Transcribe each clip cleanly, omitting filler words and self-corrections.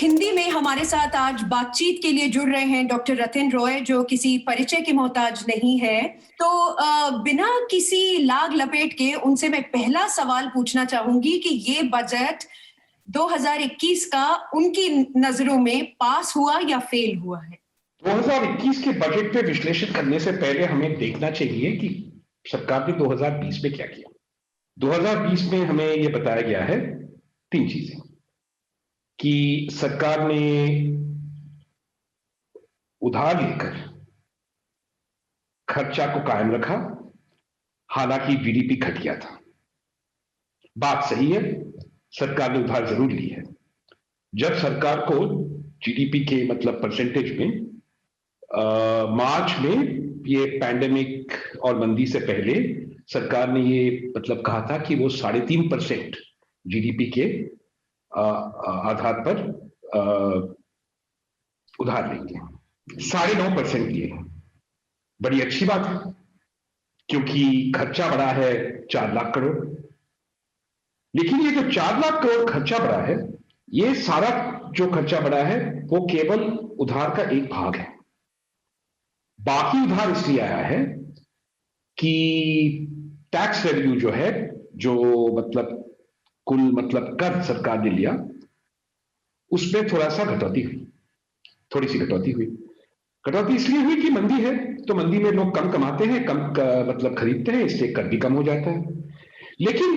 हिंदी में हमारे साथ आज बातचीत के लिए जुड़ रहे हैं डॉक्टर रतिन रॉय, जो किसी परिचय के मोहताज नहीं है। तो बिना किसी लाग लपेट के उनसे मैं पहला सवाल पूछना चाहूंगी कि ये बजट 2021 का उनकी नजरों में पास हुआ या फेल हुआ है? 2021 के बजट पे विश्लेषण करने से पहले हमें देखना चाहिए कि सरकार ने 2020 में क्या किया। 2020 में हमें यह बताया गया है तीन चीजें कि सरकार ने उधार लेकर खर्चा को कायम रखा, हालांकि जीडीपी घट गया था। बात सही है, सरकार ने उधार जरूर ली है। जब सरकार को जीडीपी के मतलब परसेंटेज में मार्च में ये पैंडेमिक और मंदी से पहले सरकार ने ये मतलब कहा था कि वो 3.5% जीडीपी के आधार पर उधार लेंगे। 9.5% लिए, बड़ी अच्छी बात है क्योंकि खर्चा बढ़ा है 4 लाख करोड़। लेकिन ये जो 4 लाख करोड़ खर्चा बढ़ा है, ये सारा जो खर्चा बढ़ा है वो केवल उधार का एक भाग है। बाकी उधार इसलिए आया है कि टैक्स रेवेन्यू जो है, जो मतलब कुल मतलब कर सरकार ने लिया, उसमें थोड़ा सा कटौती हुई, थोड़ी सी कटौती हुई। कटौती इसलिए हुई कि मंदी है, तो मंदी में लोग कम कमाते हैं, कम मतलब खरीदते हैं, इसलिए कर भी कम हो जाता है। लेकिन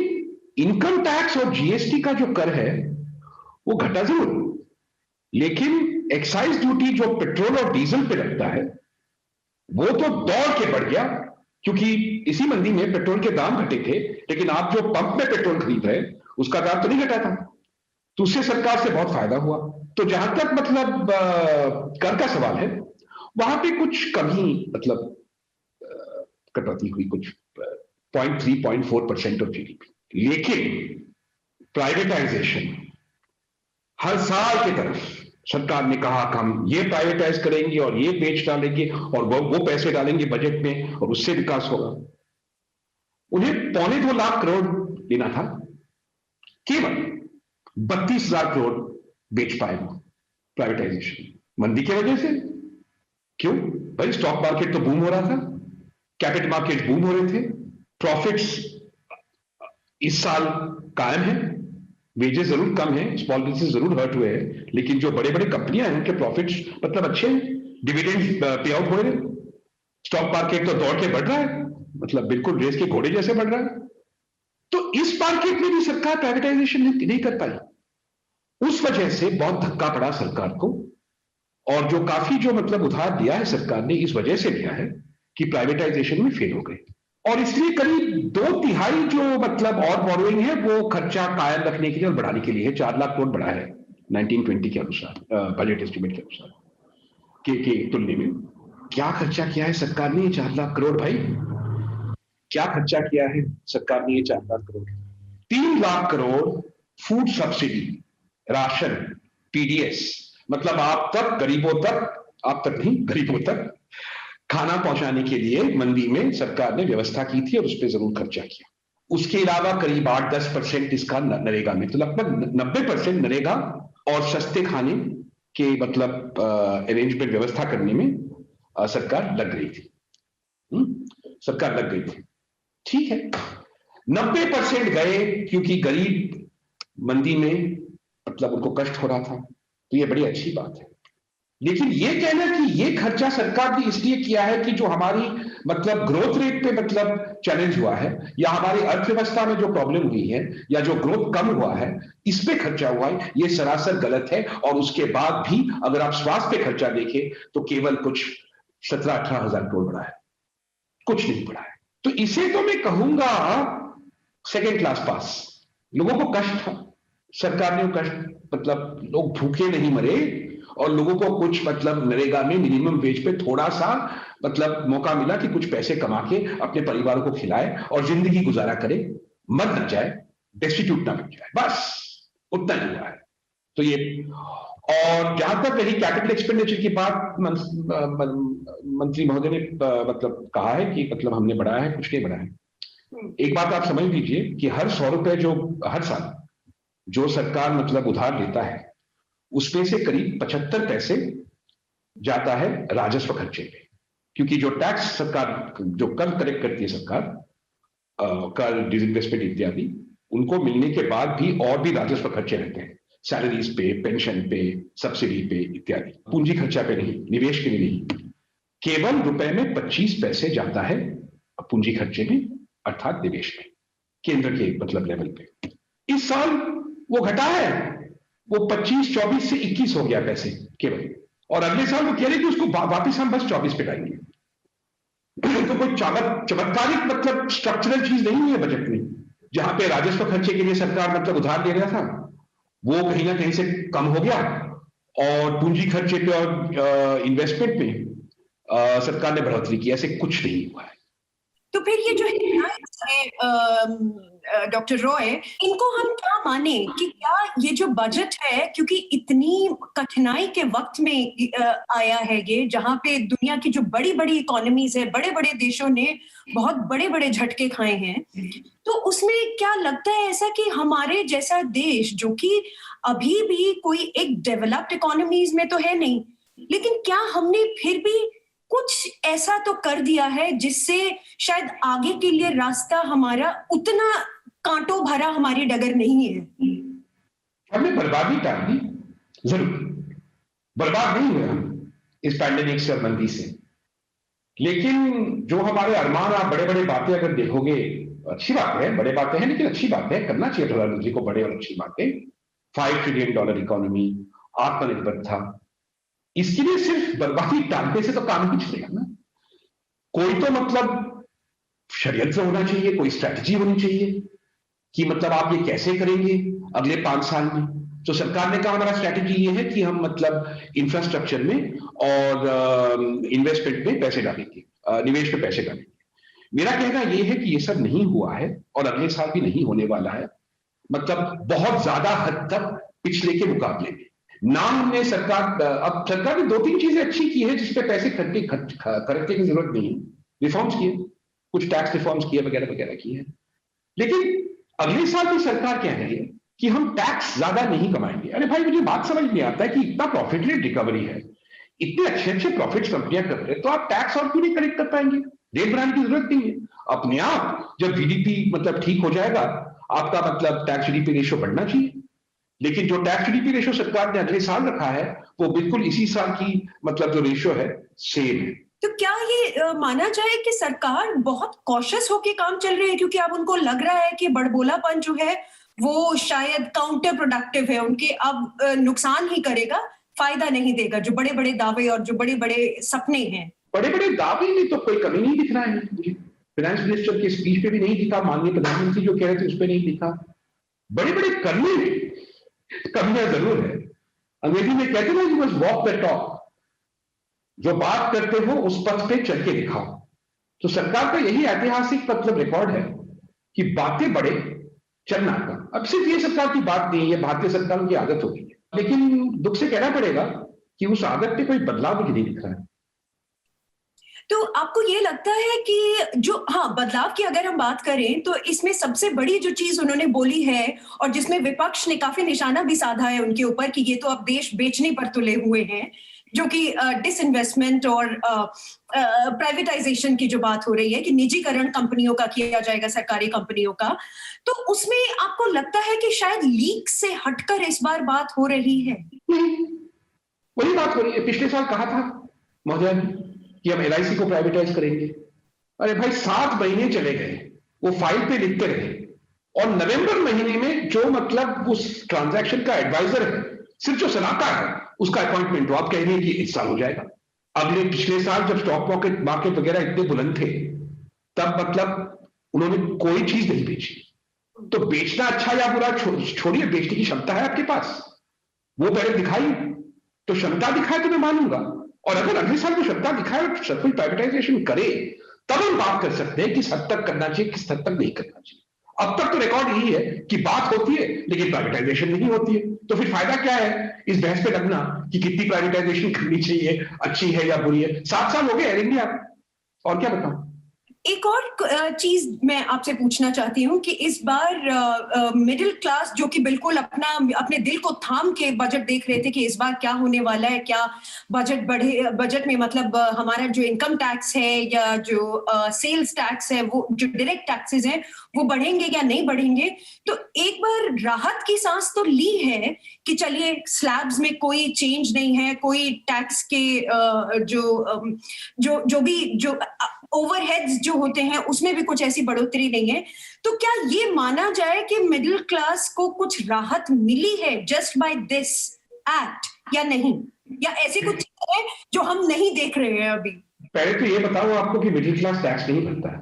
इनकम टैक्स और जीएसटी का जो कर है वो घटा जरूर, लेकिन एक्साइज ड्यूटी जो पेट्रोल और डीजल पे लगता है वो तो दौड़ के बढ़ गया, क्योंकि इसी मंदी में पेट्रोल के दाम घटे थे, लेकिन आप जो पंप में पेट्रोल खरीद रहे हैं उसका दाम तो नहीं घटा था, तो उससे सरकार से बहुत फायदा हुआ। तो जहां तक मतलब कर का सवाल है, वहां पे कुछ कमी मतलब कटौती हुई, कुछ 0.3-0.4% ऑफ जीडीपी। लेकिन प्राइवेटाइजेशन हर साल की तरफ सरकार ने कहा कि हम ये प्राइवेटाइज करेंगे और ये बेच डालेंगे और वो पैसे डालेंगे बजट में और उससे विकास होगा। उन्हें 2.25 लाख करोड़ देना था, केवल 32,000 करोड़ बेच पाए वो प्राइवेटाइजेशन, मंदी की वजह से। क्यों भाई? स्टॉक मार्केट तो बूम हो रहा था, कैपिटल मार्केट बूम हो रहे थे, प्रॉफिट्स इस साल कायम है, वेजेस जरूर कम है, स्मॉल बिजनेस जरूर हर्ट हुए हैं, लेकिन जो बड़े बड़े कंपनियां हैं उनके प्रॉफिट्स मतलब अच्छे हैं, डिविडेंड पे आउट हो रहे हैं, स्टॉक मार्केट तो दौड़ के बढ़ रहा है, मतलब बिल्कुल रेस के घोड़े जैसे बढ़ रहा है। तो इस मार्केट में भी सरकार प्राइवेटाइजेशन नहीं कर पाई, उस वजह से बहुत धक्का पड़ा सरकार को। और जो काफी जो मतलब उधार दिया है सरकार ने, इस वजह से दिया है कि प्राइवेटाइजेशन में फेल हो गए, और इसलिए करीब 2/3 जो मतलब और बोरोइंग है वो खर्चा कायम रखने के लिए और बढ़ाने के लिए है। 4 लाख करोड़ बढ़ा है 1920 के अनुसार, बजट एस्टिमेट के अनुसार के तुलने में। क्या खर्चा किया है सरकार ने ये 4 लाख करोड़? भाई क्या खर्चा किया है सरकार ने ये 4 lakh crore? 3 lakh crore food subsidy, ration, PDS, मतलब आप तक गरीबों तक, आप तक नहीं गरीबों तक खाना पहुंचाने के लिए मंदी में सरकार ने व्यवस्था की थी और उस पर जरूर खर्चा किया। उसके अलावा करीब 8-10% इसका नरेगा में, तो लगभग 90% नरेगा और सस्ते खाने के मतलब अरेंजमेंट व्यवस्था करने में सरकार लग गई थी। सरकार लग गई थी, ठीक है। 90% गए क्योंकि गरीब मंदी में मतलब उनको कष्ट हो रहा था, तो ये बड़ी अच्छी बात है। लेकिन ये कहना कि ये खर्चा सरकार ने इसलिए किया है कि जो हमारी मतलब ग्रोथ रेट पे मतलब चैलेंज हुआ है, या हमारी अर्थव्यवस्था में जो प्रॉब्लम हुई है, या जो ग्रोथ कम हुआ है, इस पे खर्चा हुआ है, ये सरासर गलत है। और उसके बाद भी अगर आप स्वास्थ्य पे खर्चा देखें तो केवल कुछ 17-18 हजार करोड़ बढ़ा है, कुछ नहीं बढ़ा है। तो इसे तो मैं कहूंगा सेकेंड क्लास पास। लोगों को कष्ट था, सरकार ने कष्ट मतलब लोग भूखे नहीं मरे, और लोगों को कुछ मतलब नरेगा में मिनिमम वेज पे थोड़ा सा मतलब मौका मिला कि कुछ पैसे कमा के अपने परिवारों को खिलाए और जिंदगी गुजारा करे, मर न जाए, डेस्टिट्यूट ना बन जाए, बस उतना ही हुआ है। तो ये, और जहां तक रही कैपिटल एक्सपेंडिचर की बात, मंत्री महोदय ने मतलब कहा है कि मतलब हमने बढ़ाया है, कुछ नहीं बढ़ाया है। एक बात आप समझ लीजिए कि हर 100 रुपए जो हर साल जो सरकार मतलब उधार लेता है, उसमें से करीब 75 पैसे जाता है राजस्व खर्चे पे, क्योंकि जो टैक्स सरकार, जो कर कलेक्ट करती है सरकार, कर, डिसइन्वेस्टमेंट इत्यादि, उनको मिलने के बाद भी और भी राजस्व खर्चे रहते हैं, सैलरीज पे, पेंशन पे, सब्सिडी पे इत्यादि। पूंजी खर्चा पे नहीं, निवेश के लिए नहीं। केवल रुपए में 25 पैसे जाता है पूंजी खर्चे में, अर्थात निवेश में, केंद्र के मतलब लेवल पे। इस साल वो घटा है, वो 25-24 से 21 हो गया पैसे केवल, और अगले साल वो कह रहे कि उसको वापिस हम बस 24 पे लाएंगे। तो कोई चमत्कारिक मतलब स्ट्रक्चरल चीज नहीं है बजट में। जहां पे राजस्व खर्चे के लिए सरकार मतलब उधार दे रहा था, वो कहीं ना कहीं से कम हो गया, और पूंजी खर्चे पे और इन्वेस्टमेंट पे सरकार ने बढ़ोतरी की। ऐसे कुछ नहीं हुआ है। तो फिर ये जो है डॉक्टर रॉय, इनको हम क्या माने कि क्या ये जो बजट है, क्योंकि इतनी कठिनाई के वक्त में आया है ये, जहां पे दुनिया की जो बड़ी बड़ी इकोनॉमीज है, बड़े बड़े देशों ने बहुत बड़े बड़े झटके खाए हैं, तो उसमें क्या लगता है ऐसा कि हमारे जैसा देश, जो कि अभी भी कोई एक डेवलप्ड इकोनॉमीज में तो है नहीं, लेकिन क्या हमने फिर भी कुछ ऐसा तो कर दिया है जिससे शायद आगे के लिए रास्ता हमारा उतना कांटों भरा हमारी डगर नहीं है? हमने बर्बादी टाल दी, जरूर बर्बाद नहीं हुए हम इस पैंडेमिक से और मंदी से, लेकिन जो हमारे अरमान, आप बड़े बड़े बातें अगर देखोगे, अच्छी बात है, बड़े बातें हैं, लेकिन अच्छी बात है, करना चाहिए प्रधानमंत्री को बड़े और अच्छी बातें। $5 ट्रिलियन इकोनॉमी, आत्मनिर्भर था, इसके लिए सिर्फ बर्बादी टालने से तो काम नहीं चलेगा ना। कोई तो मतलब षड्यंत्र होना चाहिए, कोई स्ट्रैटेजी होनी चाहिए कि मतलब आप ये कैसे करेंगे अगले 5 साल में। तो सरकार ने कहा हमारा स्ट्रैटेजी ये है कि हम मतलब इंफ्रास्ट्रक्चर में और इन्वेस्टमेंट में पैसे डालेंगे, निवेश में पैसे डालेंगे। मेरा कहना यह है कि ये सब नहीं हुआ है और अगले साल भी नहीं होने वाला है, मतलब बहुत ज्यादा हद तक पिछले के मुकाबले में। ना हमने अब सरकार ने 2-3 चीजें अच्छी की है जिसपे पैसे खर्चने की जरूरत नहीं, रिफॉर्म्स किए, कुछ टैक्स रिफॉर्म्स किए वगैरह वगैरह किए हैं, लेकिन अगले साल की सरकार कह रही है कि हम टैक्स ज्यादा नहीं कमाएंगे। अरे भाई, मुझे बात समझ नहीं आता है कि इतना प्रॉफिट रेट रिकवरी है, इतने अच्छे अच्छे प्रॉफिट्स कंपनियां कर रहे हैं, तो आप टैक्स और क्यों नहीं कलेक्ट कर पाएंगे? रेट बढ़ाने की जरूरत नहीं है। अपने आप जब जीडीपी मतलब ठीक हो जाएगा, आपका मतलब टैक्स जीडीपी रेशियो बढ़ना चाहिए। लेकिन जो टैक्स जीडीपी रेशियो सरकार ने अगले साल रखा है, वो बिल्कुल इसी साल की मतलब जो रेशियो है सेम है। तो क्या ये माना जाए कि सरकार बहुत कॉशियस होके काम चल रही है, क्योंकि अब उनको लग रहा है कि बड़बोलापन जो है वो शायद काउंटर प्रोडक्टिव है, उनके अब नुकसान ही करेगा, फायदा नहीं देगा, जो बड़े बड़े दावे और जो बड़े बड़े सपने हैं? बड़े बड़े दावे में तो कोई कमी नहीं दिख रहा है मुझे। फाइनेंस मिनिस्टर की स्पीच पे भी नहीं दिखा, माननीय प्रधानमंत्री जो कह रहे थे उस पर नहीं दिखा। बड़े बड़े करने में कमियां जरूर है। अंग्रेजी में कहते हैं you must walk the talk, जो बात करते हो उस पथ पे चल के दिखाओ। तो सरकार का यही ऐतिहासिक मतलब रिकॉर्ड है कि बातें बड़े, चलना का। अब सिर्फ ये सरकार की बात नहीं है, भारतीय सरकारों की आदत हो गई है, लेकिन दुख से कहना पड़ेगा कि उस आदत पे कोई बदलाव मुझे नहीं दिख रहा है। तो आपको ये लगता है कि जो बदलाव की अगर हम बात करें, तो इसमें सबसे बड़ी जो चीज उन्होंने बोली है और जिसमें विपक्ष ने काफी निशाना भी साधा है उनके ऊपर कि ये तो अब देश बेचने पर तुले हुए हैं, जो कि डिसइन्वेस्टमेंट और प्राइवेटाइजेशन की जो बात हो रही है कि निजीकरण कंपनियों का किया जाएगा, सरकारी कंपनियों का, तो उसमें आपको लगता है कि शायद लीक से हटकर इस बार बात हो रही है? नहीं, वही बात हो रही है। पिछले साल कहा था महोदय ने कि हम LIC को प्राइवेटाइज करेंगे। अरे भाई, 7 महीने चले गए, वो फाइल पे लिखते रहे, और नवंबर महीने में जो मतलब उस ट्रांजैक्शन का एडवाइजर है, सिर्फ जो सलाहकार है, उसका अपॉइंटमेंट तो आप कह रही है कि इस साल हो जाएगा। अगले पिछले साल जब स्टॉक मार्केट वगैरह इतने बुलंद थे, तब मतलब उन्होंने कोई चीज नहीं बेची। तो बेचना अच्छा या बुरा छोड़िए, बेचने की क्षमता है आपके पास, वो पहले दिखाई, तो क्षमता दिखाए तो मैं मानूंगा। और अगर अगले साल को क्षमता दिखाए और सब कुछ प्राइवेटाइजेशन करे, तब हम बात कर सकते हैं किस हद तक करना चाहिए, किस हद तक नहीं करना चाहिए। अब तक तो रिकॉर्ड यही है कि बात होती है लेकिन प्राइवेटाइजेशन नहीं होती है। तो फिर फायदा क्या है इस बहस पे लगना कि कितनी प्राइवेटाइजेशन करनी चाहिए, अच्छी है या बुरी है? 7 साल हो गए एयर इंडिया, और क्या बताऊं। एक और चीज मैं आपसे पूछना चाहती हूँ कि इस बार मिडिल क्लास जो कि बिल्कुल अपने दिल को थाम के बजट देख रहे थे कि इस बार क्या होने वाला है, क्या बजट बढ़े, बजट में मतलब हमारा जो इनकम टैक्स है या जो सेल्स टैक्स है, वो जो डायरेक्ट टैक्सेस हैं वो बढ़ेंगे या नहीं बढ़ेंगे। तो एक बार राहत की सांस तो ली है कि चलिए स्लैब्स में कोई चेंज नहीं है, कोई टैक्स के जो भी जो ओवरहेड्स जो होते हैं उसमें भी कुछ ऐसी बढ़ोतरी नहीं है। तो क्या ये माना जाए कि मिडिल क्लास को कुछ राहत मिली है जस्ट बाय दिस एक्ट या नहीं, या ऐसी कुछ चीजें हैं जो हम नहीं देख रहे हैं अभी? पहले तो ये बताओ आपको कि मिडिल क्लास टैक्स नहीं भरता है,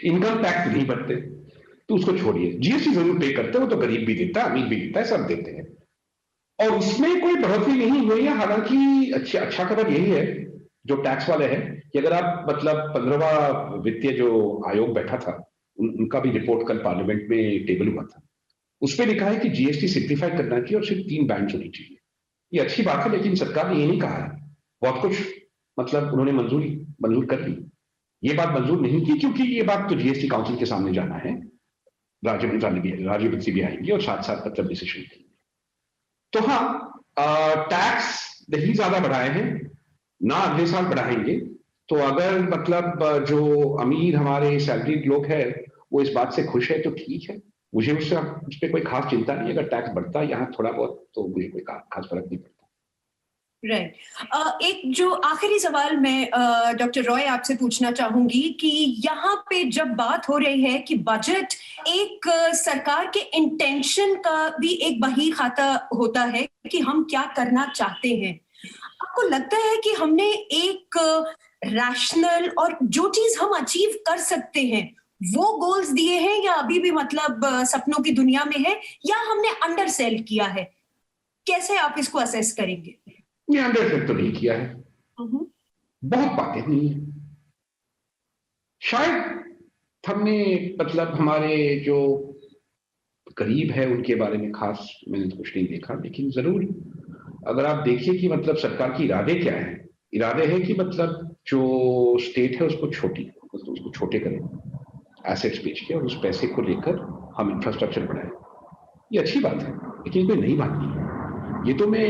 इनकम टैक्स नहीं भरते, तो उसको छोड़िए। जीएसटी जरूर पे करते हैं, वो तो गरीब भी देता है, अमीर भी देता है, सब देते हैं, और उसमें कोई बढ़ोतरी नहीं हुई है। हालांकि अच्छा खबर यही है जो टैक्स वाले हैं कि अगर आप मतलब 15वां वित्तीय जो आयोग बैठा था, उनका भी रिपोर्ट कल पार्लियामेंट में टेबल हुआ था, उसपे लिखा है कि जीएसटी सिंप्लीफाई करना चाहिए और सिर्फ 3 बैंड होनी चाहिए। ये अच्छी बात है, लेकिन सरकार ने ये नहीं कहा है। बहुत कुछ मतलब उन्होंने मंजूर कर ली, ये बात मंजूर नहीं की, क्योंकि ये बात तो जीएसटी काउंसिल के सामने जाना है, राज्य मंत्री भी आएंगे और साथ साथ मतलब डिसीजन की। तो हाँ, टैक्स नहीं ज्यादा बढ़ाए हैं ना, अगले साल बढ़ाएंगे। तो अगर मतलब जो अमीर हमारे सैलरीड लोग हैं वो इस बात से खुश है तो ठीक है, मुझे उस पर कोई खास चिंता नहीं। अगर टैक्स बढ़ता है यहाँ थोड़ा बहुत तो मुझे कोई खास फर्क नहीं पड़ता। राइट। एक जो आखिरी सवाल मैं डॉक्टर रॉय आपसे पूछना चाहूंगी कि यहाँ पे जब बात हो रही है कि बजट एक सरकार के इंटेंशन का भी एक बही खाता होता है कि हम क्या करना चाहते हैं, आपको लगता है कि हमने एक रैशनल और जो चीज हम अचीव कर सकते हैं वो गोल्स दिए हैं, या अभी भी मतलब सपनों की दुनिया में है, या हमने अंडर सेल किया है? कैसे आप इसको असेस करेंगे? ये अंडर तो नहीं किया है, बहुत बातें नहीं है। शायद हमने मतलब हमारे जो करीब है उनके बारे में खास मैंने कुछ नहीं देखा, लेकिन जरूर अगर आप देखिए कि मतलब सरकार की इरादे क्या है, इरादे है कि मतलब जो स्टेट है उसको छोटे करें, एसेट्स बेच के, और उस पैसे को लेकर हम इंफ्रास्ट्रक्चर बढ़ाएं। ये अच्छी बात है, लेकिन कोई नई बात नहीं है। ये तो मैं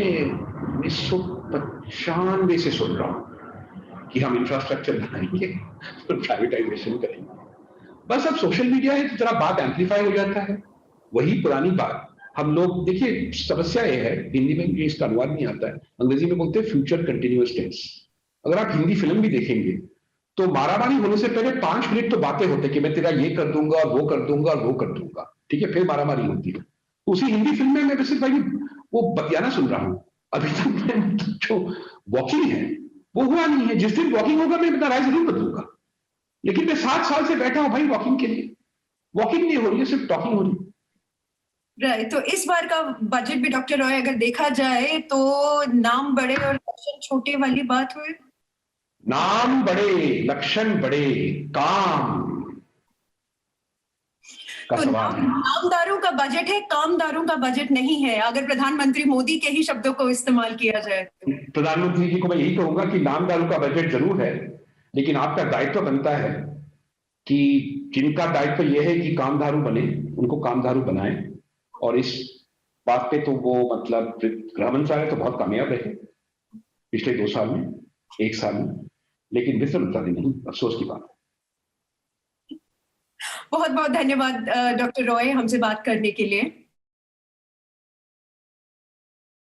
1995 से सुन रहा हूं कि हम इंफ्रास्ट्रक्चर बनाएंगे और प्राइवेटाइजेशन करेंगे। बस अब सोशल मीडिया है तो जरा बात एम्पलीफाई हो जाता है, वही पुरानी बात। हम लोग देखिए, समस्या ये है, हिंदी में ये इसका अनुवाद नहीं आता है, अंग्रेजी में बोलते हैं फ्यूचर कंटिन्यूअस टेंस। अगर आप हिंदी फिल्म भी देखेंगे तो मारामारी होने से पहले 5 मिनट तो बातें होते कि मैं तेरा ये कर दूंगा और वो कर दूंगा और वो कर दूंगा, ठीक है, फिर मारामारी होती है। उसी हिंदी फिल्म में मैं सिर्फ भाई वो बतियाना सुन रहा हूं, अभी तक मैं जो वॉकिंग है वो हुआ नहीं है। जिस दिन वॉकिंग होगा मैं अपना राय जरूर बदलूंगा, लेकिन मैं 7 साल से बैठा हूं भाई वॉकिंग के लिए, वॉकिंग नहीं हो रही है, सिर्फ टॉकिंग हो रही है। राइट। तो इस बार का बजट भी डॉक्टर रॉय अगर देखा जाए तो नाम बड़े और लक्षण छोटे वाली बात हुई। नाम बड़े, लक्षण बड़े, काम का तो सवाल है। नामदारों का बजट है, कामदारों का बजट नहीं है, अगर प्रधानमंत्री मोदी के ही शब्दों को इस्तेमाल किया जाए तो। प्रधानमंत्री जी को मैं यही कहूंगा कि नामदारों का बजट जरूर है, लेकिन आपका दायित्व बनता है कि जिनका दायित्व यह है कि कामधारू बने उनको कामधारू बनाएं, और इस बात पे तो वो मतलब गृह मंत्रालय तो बहुत कामयाब रहे पिछले 2 साल में, 1 साल में, लेकिन वित्त मंत्रालय नहीं, अफसोस की बात है। बहुत बहुत धन्यवाद डॉक्टर रॉय हमसे बात करने के लिए।